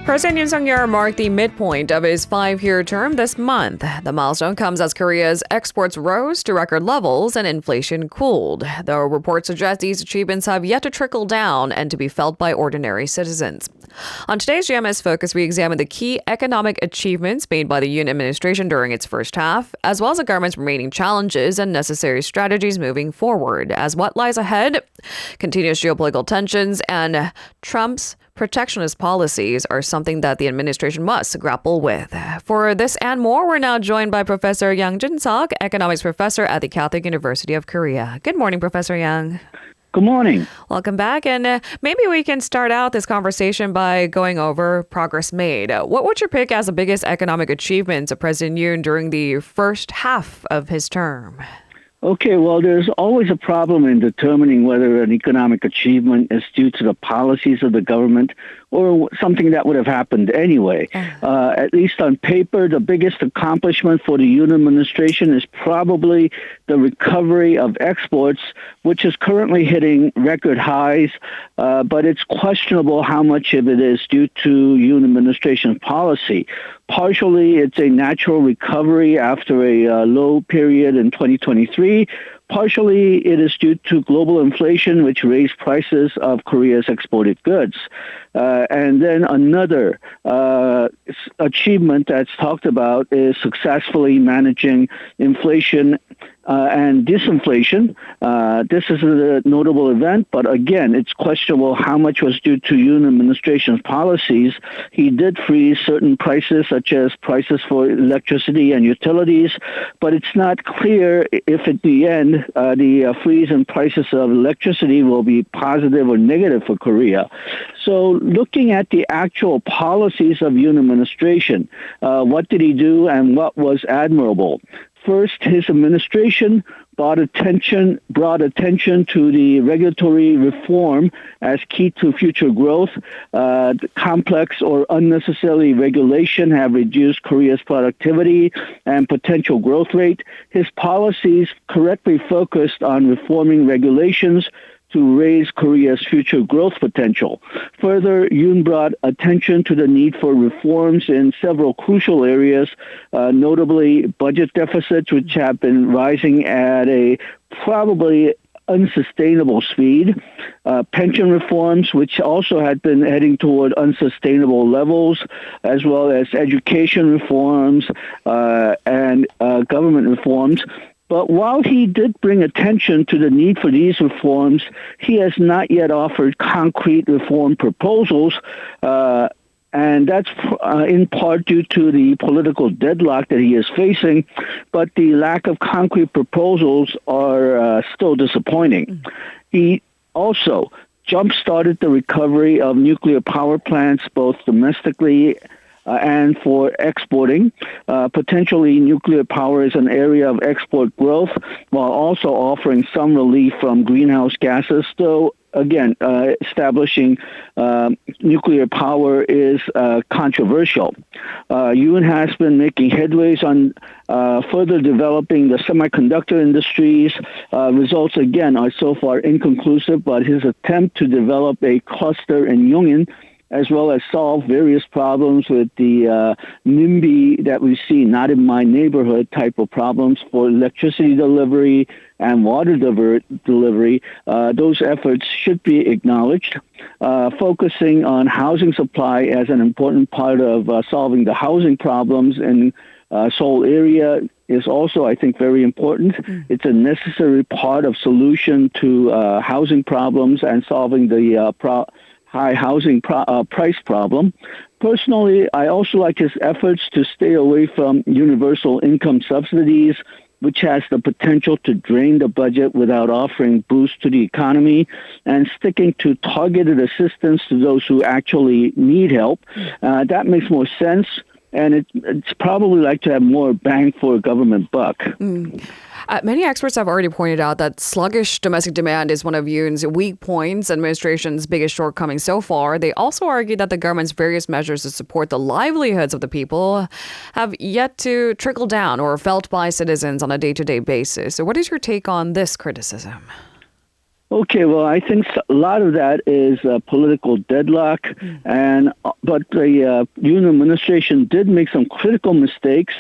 President Yoon marked the midpoint of his 5-year term this month. The milestone comes as Korea's exports rose to record levels and inflation cooled, though reports suggest these achievements have yet to trickle down and to be felt by ordinary citizens. On today's GMS Focus, we examine the key economic achievements made by the Yoon administration during its first half, as well as the government's remaining challenges and necessary strategies moving forward, as what lies ahead, continuous geopolitical tensions, and Trump's protectionist policies are something that the administration must grapple with. For this and more, we're now joined by Professor Jun-seok, economics professor at the Catholic University of Korea. Good morning, Professor Yang. Good morning. Welcome back. And maybe we can start out this conversation by going over progress made. What would you pick as the biggest economic achievements of President Yoon during the first half of his term? Okay, well, there's always a problem in determining whether an economic achievement is due to the policies of the government or something that would have happened anyway. At least on paper, the biggest accomplishment for the Yoon administration is probably the recovery of exports, which is currently hitting record highs, but it's questionable how much of it is due to Yoon administration's policy. Partially, it's a natural recovery after a low period in 2023. Partially, it is due to global inflation, which raised prices of Korea's exported goods. And then another achievement that's talked about is successfully managing inflation and disinflation. This is a notable event, but again, it's questionable how much was due to Yoon administration's policies. He did freeze certain prices, such as prices for electricity and utilities, but it's not clear if at the end the freeze in prices of electricity will be positive or negative for Korea. So looking at the actual policies of Yoon administration, what did he do and what was admirable? First, his administration brought attention to the regulatory reform as key to future growth. Complex or unnecessary regulation have reduced Korea's productivity and potential growth rate. His policies correctly focused on reforming regulations to raise Korea's future growth potential. Further, Yoon brought attention to the need for reforms in several crucial areas, notably budget deficits, which have been rising at a probably unsustainable speed, pension reforms, which also had been heading toward unsustainable levels, as well as education reforms and government reforms. But while he did bring attention to the need for these reforms, he has not yet offered concrete reform proposals, and that's in part due to the political deadlock that he is facing. But the lack of concrete proposals are still disappointing. He also jump-started the recovery of nuclear power plants, both domestically and for exporting. Potentially, nuclear power is an area of export growth, while also offering some relief from greenhouse gases, though again, establishing nuclear power is controversial. Yoon has been making headways on further developing the semiconductor industries. Results, again, are so far inconclusive, but his attempt to develop a cluster in Yongin, as well as solve various problems with the NIMBY that we see, not in my neighborhood type of problems for electricity delivery and water delivery. Those efforts should be acknowledged. Focusing on housing supply as an important part of solving the housing problems in Seoul area is also, I think, very important. It's a necessary part of solution to housing problems and solving the high housing price problem. Personally, I also like his efforts to stay away from universal income subsidies, which has the potential to drain the budget without offering boost to the economy, and sticking to targeted assistance to those who actually need help. That makes more sense, and it's probably like to have more bang for a government buck. Many experts have already pointed out that sluggish domestic demand is one of Yoon's weak points, administration's biggest shortcoming so far. They also argue that the government's various measures to support the livelihoods of the people have yet to trickle down or felt by citizens on a day-to-day basis. So what is your take on this criticism? Okay, well, I think a lot of that is political deadlock, and but the Yoon administration did make some critical mistakes,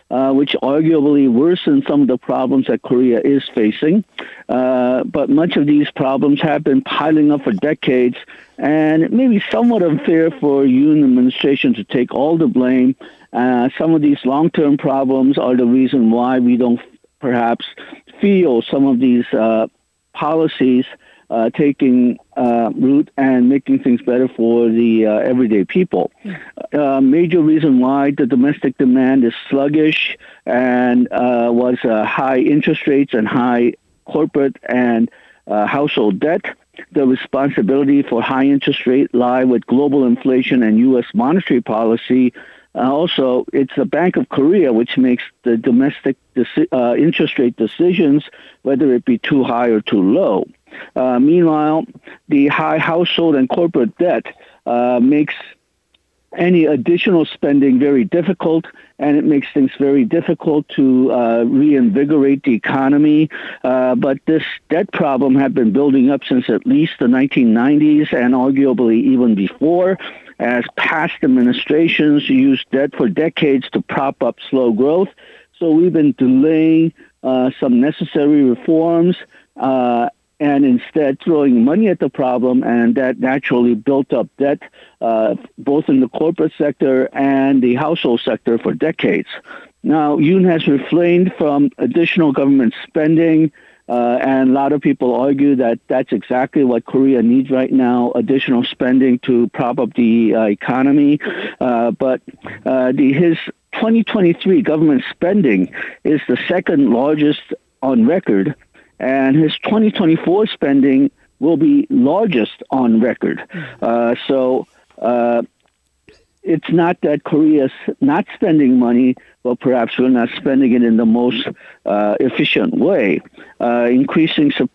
which arguably worsen some of the problems that Korea is facing. But much of these problems have been piling up for decades, and it may be somewhat unfair for Yoon administration to take all the blame. Some of these long-term problems are the reason why we don't perhaps feel some of these policies taking root and making things better for the everyday people. Major reason why the domestic demand is sluggish and was high interest rates and high corporate and household debt. The responsibility for high interest rate lie with global inflation and U.S. monetary policy. Also, it's the Bank of Korea which makes the domestic interest rate decisions, whether it be too high or too low. Meanwhile, the high household and corporate debt makes any additional spending very difficult, and it makes things very difficult to reinvigorate the economy. But this debt problem had been building up since at least the 1990s and arguably even before, as past administrations used debt for decades to prop up slow growth. So we've been delaying some necessary reforms and instead throwing money at the problem, and that naturally built up debt both in the corporate sector and the household sector for decades. Now, Yoon has refrained from additional government spending, and a lot of people argue that that's exactly what Korea needs right now, additional spending to prop up the economy. But his 2023 government spending is the second largest on record, and his 2024 spending will be largest on record. So it's not that Korea's not spending money, but perhaps we're not spending it in the most efficient way. Increasingly,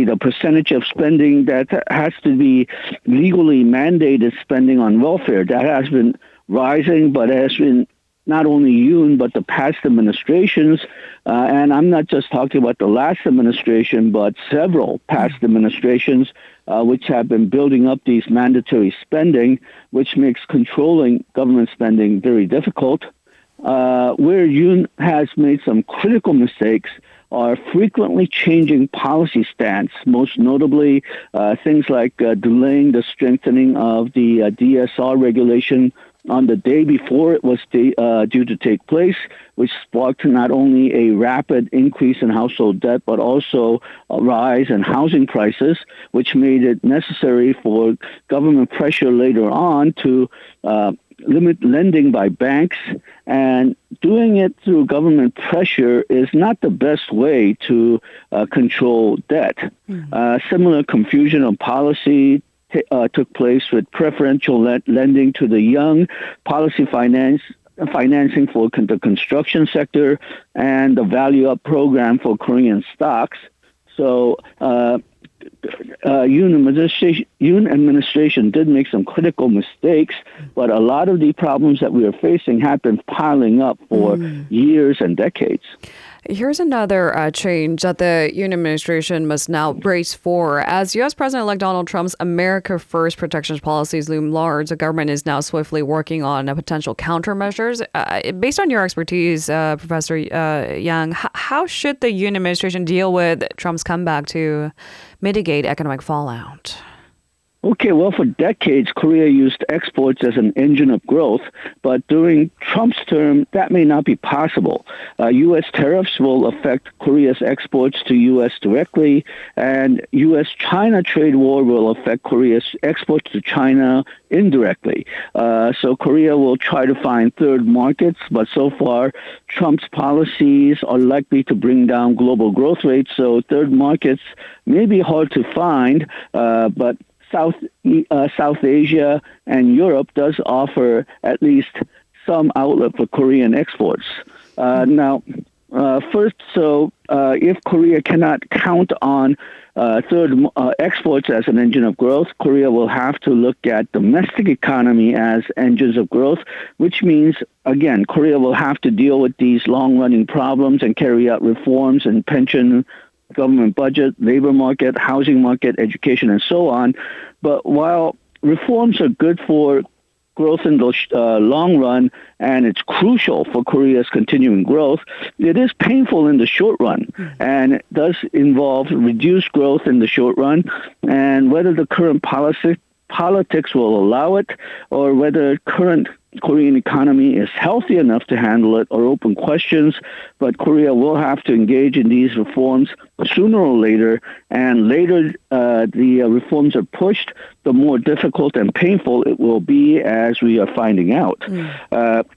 the percentage of spending that has to be legally mandated spending on welfare, that has been rising, but has been not only Yoon, but the past administrations, and I'm not just talking about the last administration, but several past administrations, which have been building up these mandatory spending, which makes controlling government spending very difficult. Where Yoon has made some critical mistakes are frequently changing policy stance, most notably things like delaying the strengthening of the DSR regulation on the day before it was due to take place, which sparked not only a rapid increase in household debt, but also a rise in housing prices, which made it necessary for government pressure later on to limit lending by banks. And doing it through government pressure is not the best way to control debt. Similar confusion of policy took place with preferential lending to the young, policy financing for the construction sector, and the Value Up program for Korean stocks. So Yoon administration did make some critical mistakes, but a lot of the problems that we are facing have been piling up for years and decades. Here's another change that the Yoon administration must now brace for. As U.S. President-elect Donald Trump's America First protections policies loom large, the government is now swiftly working on potential countermeasures. Based on your expertise, Professor Yang, how should the Yoon administration deal with Trump's comeback to mitigate economic fallout? Okay, well, for decades, Korea used exports as an engine of growth, but during Trump's term, that may not be possible. U.S. tariffs will affect Korea's exports to U.S. directly, and U.S.-China trade war will affect Korea's exports to China indirectly. So Korea will try to find third markets, but so far, Trump's policies are likely to bring down global growth rates, so third markets may be hard to find, but South Asia and Europe does offer at least some outlet for Korean exports. If Korea cannot count on Third, exports as an engine of growth. Korea will have to look at domestic economy as engines of growth, which means, again, Korea will have to deal with these long-running problems and carry out reforms in pension, government budget, labor market, housing market, education, and so on. But while reforms are good for growth in the long run, and it's crucial for Korea's continuing growth, it is painful in the short run, and it does involve reduced growth in the short run, and whether the current politics will allow it, or whether current Korean economy is healthy enough to handle it, are open questions. But Korea will have to engage in these reforms sooner or later, and later the reforms are pushed, the more difficult and painful it will be, as we are finding out.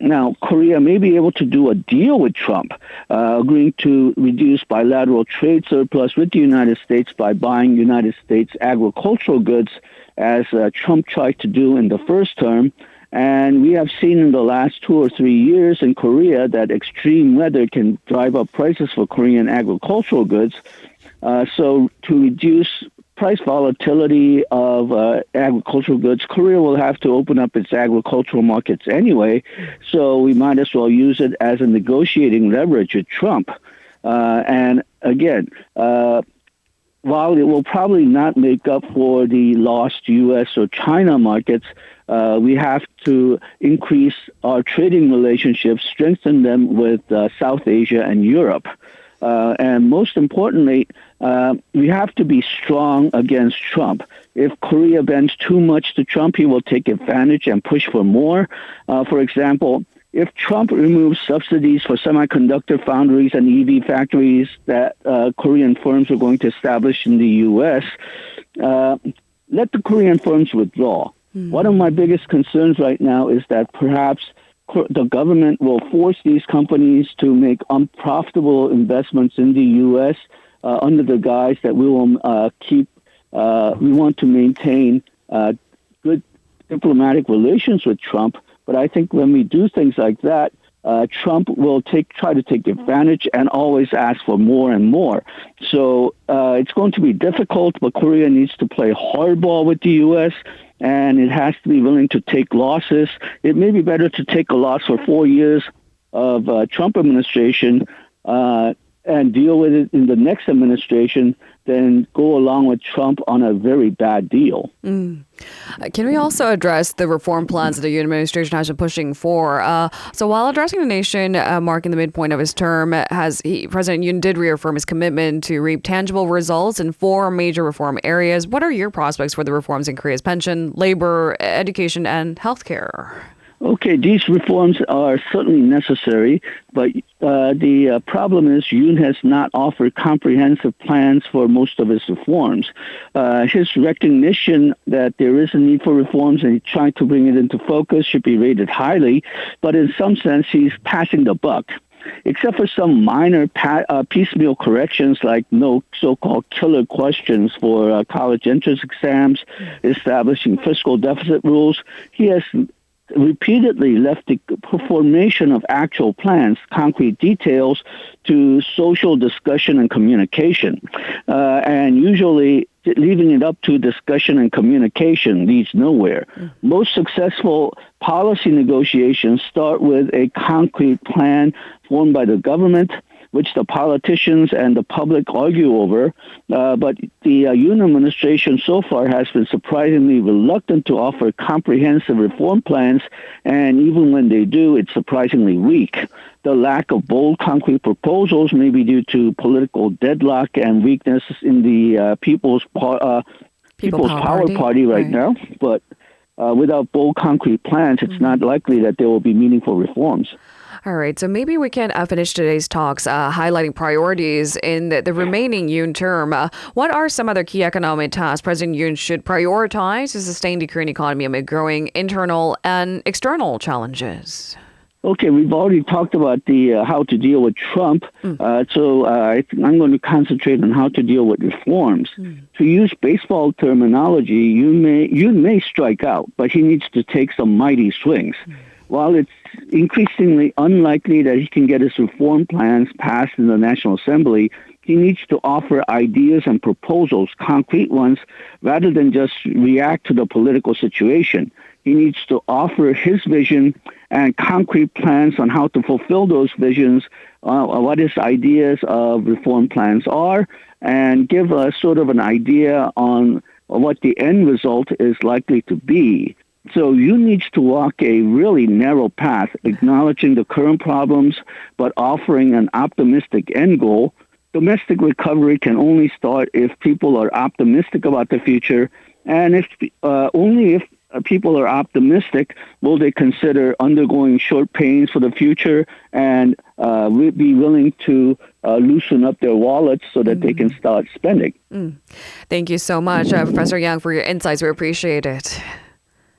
Now, Korea may be able to do a deal with Trump, agreeing to reduce bilateral trade surplus with the United States by buying United States agricultural goods, as Trump tried to do in the first term. And we have seen in the last 2 or 3 years in Korea that extreme weather can drive up prices for Korean agricultural goods. So to reduce price volatility of agricultural goods, Korea will have to open up its agricultural markets anyway. So we might as well use it as a negotiating leverage with Trump. And again, while it will probably not make up for the lost U.S. or China markets, we have to increase our trading relationships, strengthen them with South Asia and Europe. And most importantly, we have to be strong against Trump. If Korea bends too much to Trump, he will take advantage and push for more. For example, if Trump removes subsidies for semiconductor foundries and EV factories that Korean firms are going to establish in the U.S., let the Korean firms withdraw. One of my biggest concerns right now is that perhaps the government will force these companies to make unprofitable investments in the U.S. Under the guise that we will we want to maintain good diplomatic relations with Trump. But I think when we do things like that, Trump will try to take advantage and always ask for more and more. So it's going to be difficult, but Korea needs to play hardball with the U.S., and it has to be willing to take losses. It may be better to take a loss for 4 years of Trump administration and deal with it in the next administration than go along with Trump on a very bad deal. Can we also address the reform plans that the Yoon administration has been pushing for? So while addressing the nation, marking the midpoint of his term, President Yoon did reaffirm his commitment to reap tangible results in 4 major reform areas. What are your prospects for the reforms in Korea's pension, labor, education, and healthcare? Okay, these reforms are certainly necessary, but the problem is Yoon has not offered comprehensive plans for most of his reforms. His recognition that there is a need for reforms and he's trying to bring it into focus should be rated highly, but in some sense he's passing the buck. Except for some minor piecemeal corrections like no so-called killer questions for college entrance exams, establishing fiscal deficit rules, he has repeatedly left the formation of actual plans, concrete details, to social discussion and communication. And usually leaving it up to discussion and communication leads nowhere. Most successful policy negotiations start with a concrete plan formed by the government, which the politicians and the public argue over. But the Yoon administration so far has been surprisingly reluctant to offer comprehensive reform plans, and even when they do, it's surprisingly weak. The lack of bold, concrete proposals may be due to political deadlock and weakness in the People's Power Party right now. But without bold, concrete plans, it's not likely that there will be meaningful reforms. All right, so maybe we can finish today's talks highlighting priorities in the remaining Yoon term. What are some other key economic tasks President Yoon should prioritize to sustain the Korean economy amid growing internal and external challenges? Okay, we've already talked about the how to deal with Trump, so I think I'm going to concentrate on how to deal with reforms. To use baseball terminology, you may strike out, but he needs to take some mighty swings. While it's increasingly unlikely that he can get his reform plans passed in the National Assembly, He needs to offer ideas and proposals, concrete ones, rather than just react to the political situation. He needs to offer his vision and concrete plans on how to fulfill those visions, what his ideas of reform plans are, and give us sort of an idea on what the end result is likely to be. So you need to walk a really narrow path, acknowledging the current problems, but offering an optimistic end goal. Domestic recovery can only start if people are optimistic about the future, and only if people are optimistic will they consider undergoing short pains for the future and be willing to loosen up their wallets so that they can start spending. Thank you so much, Professor Young, for your insights. We appreciate it.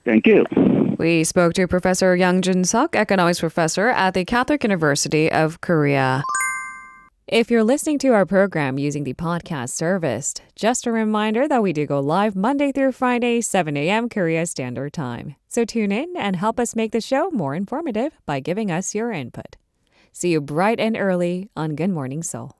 Thank you. We spoke to Professor Jun-seok, economics professor at the Catholic University of Korea. If you're listening to our program using the podcast service, just a reminder that we do go live Monday through Friday, 7 a.m. Korea Standard Time. So tune in and help us make the show more informative by giving us your input. See you bright and early on Good Morning Seoul.